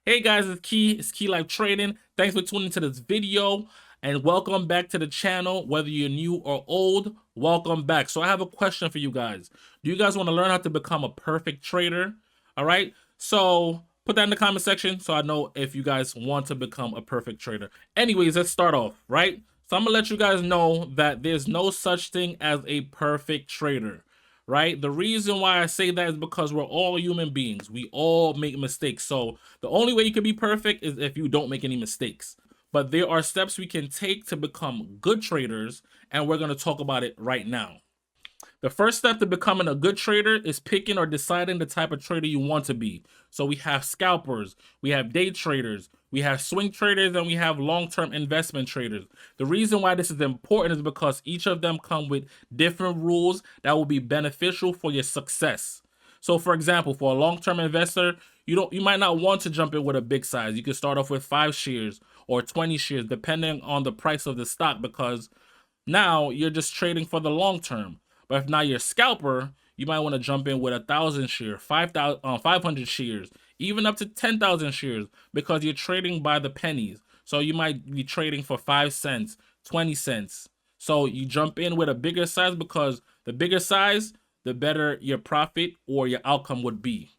Hey guys, it's Key Life Trading. Thanks for tuning to this video and welcome back to the channel. Whether you're new or old, welcome back. So I have a question for you guys. Do you guys want to learn how to become a perfect trader? All right. So put that in the comment section so I know if you guys want to become a perfect trader. Anyways, let's start off, right? So I'm gonna let you guys know that there's no such thing as a perfect trader, right? The reason why I say that is because we're all human beings. We all make mistakes. So the only way you can be perfect is if you don't make any mistakes. But there are steps we can take to become good traders, and we're going to talk about it right now. The first step to becoming a good trader is picking or deciding the type of trader you want to be. So we have scalpers, we have day traders, we have swing traders, and we have long-term investment traders. The reason why this is important is because each of them come with different rules that will be beneficial for your success. So for example, for a long-term investor, you might not want to jump in with a big size. You can start off with 5 shares or 20 shares depending on the price of the stock, because now you're just trading for the long term. But if now you're a scalper, you might want to jump in with 1,000 shares, 500 shares, even up to 10,000 shares, because you're trading by the pennies. So you might be trading for 5 cents, 20 cents. So you jump in with a bigger size because the bigger size, the better your profit or your outcome would be.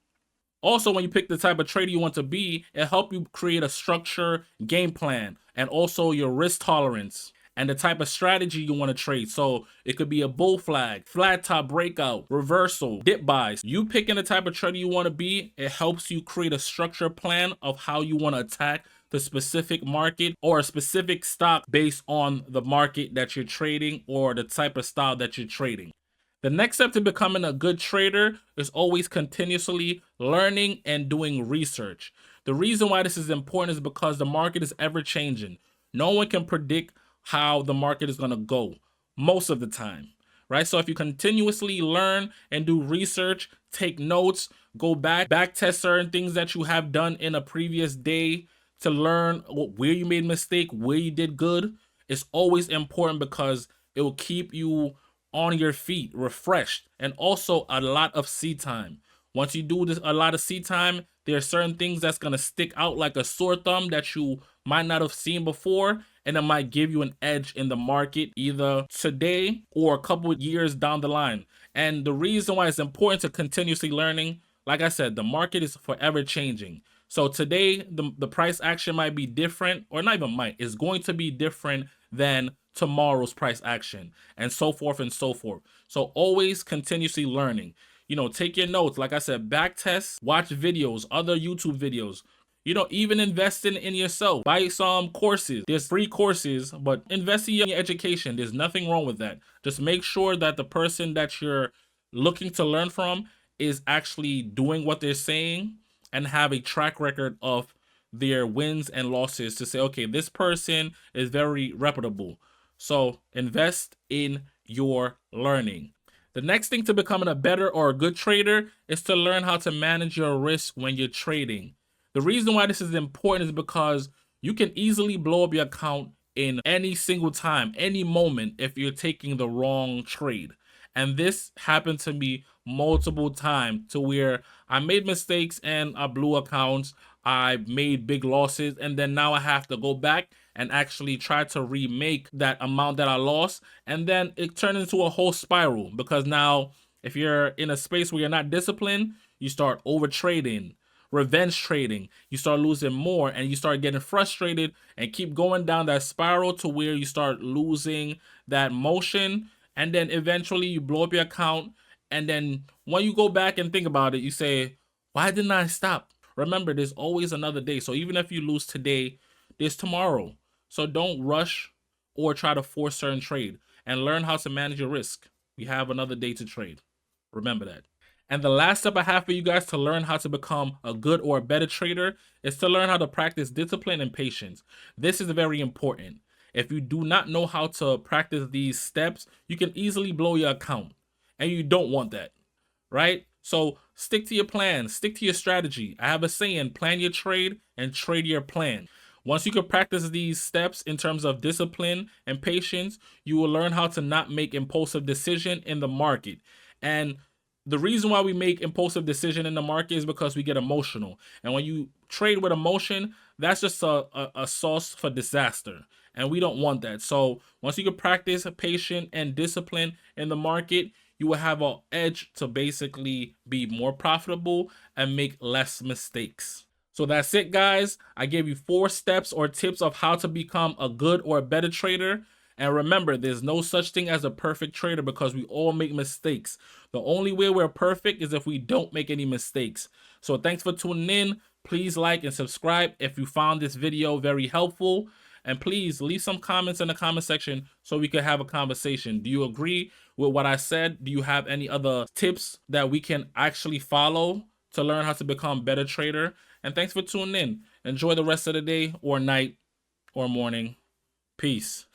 Also, when you pick the type of trader you want to be, it helps you create a structure, game plan, and also your risk tolerance and the type of strategy you want to trade. So it could be a bull flag, flat top breakout, reversal, dip buys. You picking the type of trader you want to be, it helps you create a structure plan of how you want to attack the specific market or a specific stock based on the market that you're trading or the type of style that you're trading. The next step to becoming a good trader is always continuously learning and doing research. The reason why this is important is because the market is ever changing. No one can predict how the market is going to go most of the time, right? So if you continuously learn and do research, take notes, go back test certain things that you have done in a previous day to learn where you made a mistake, where you did good, it's always important because it will keep you on your feet, refreshed, and also a lot of seat time. Once you do this, a lot of seat time, there are certain things that's gonna stick out like a sore thumb that you might not have seen before, and it might give you an edge in the market either today or a couple of years down the line. And the reason why it's important to continuously learning, like I said, the market is forever changing. So today, the price action might be different, or not even might, it's going to be different than tomorrow's price action, and so forth and so forth. So always continuously learning. Take your notes. Like I said, back test, watch videos, other YouTube videos. Even investing in yourself. Buy some courses. There's free courses, but invest in your education. There's nothing wrong with that. Just make sure that the person that you're looking to learn from is actually doing what they're saying and have a track record of their wins and losses to say, okay, this person is very reputable. So invest in your learning. The next thing to becoming a better or a good trader is to learn how to manage your risk when you're trading. The reason why this is important is because you can easily blow up your account in any single time, any moment, if you're taking the wrong trade. And this happened to me multiple times to where I made mistakes and I blew accounts. I made big losses, and then now I have to go back and actually try to remake that amount that I lost. And then it turned into a whole spiral because now if you're in a space where you're not disciplined, you start over trading, revenge trading, you start losing more, and you start getting frustrated and keep going down that spiral to where you start losing that motion. And then eventually you blow up your account. And then when you go back and think about it, you say, why didn't I stop? Remember, there's always another day. So even if you lose today, there's tomorrow. So don't rush or try to force certain trade, and learn how to manage your risk. We have another day to trade. Remember that. And the last step I have for you guys to learn how to become a good or a better trader is to learn how to practice discipline and patience. This is very important. If you do not know how to practice these steps, you can easily blow your account, and you don't want that, right? So stick to your plan, stick to your strategy. I have a saying, plan your trade and trade your plan. Once you can practice these steps in terms of discipline and patience, you will learn how to not make impulsive decisions in the market. And The reason why we make impulsive decision in the market is because we get emotional. And when you trade with emotion, that's just a source for disaster. And we don't want that. So once you can practice patience and discipline in the market, you will have an edge to basically be more profitable and make less mistakes. So that's it, guys. I gave you 4 steps or tips of how to become a good or a better trader. And remember, there's no such thing as a perfect trader because we all make mistakes. The only way we're perfect is if we don't make any mistakes. So thanks for tuning in. Please like and subscribe if you found this video very helpful. And please leave some comments in the comment section so we can have a conversation. Do you agree with what I said? Do you have any other tips that we can actually follow to learn how to become a better trader? And thanks for tuning in. Enjoy the rest of the day or night or morning. Peace.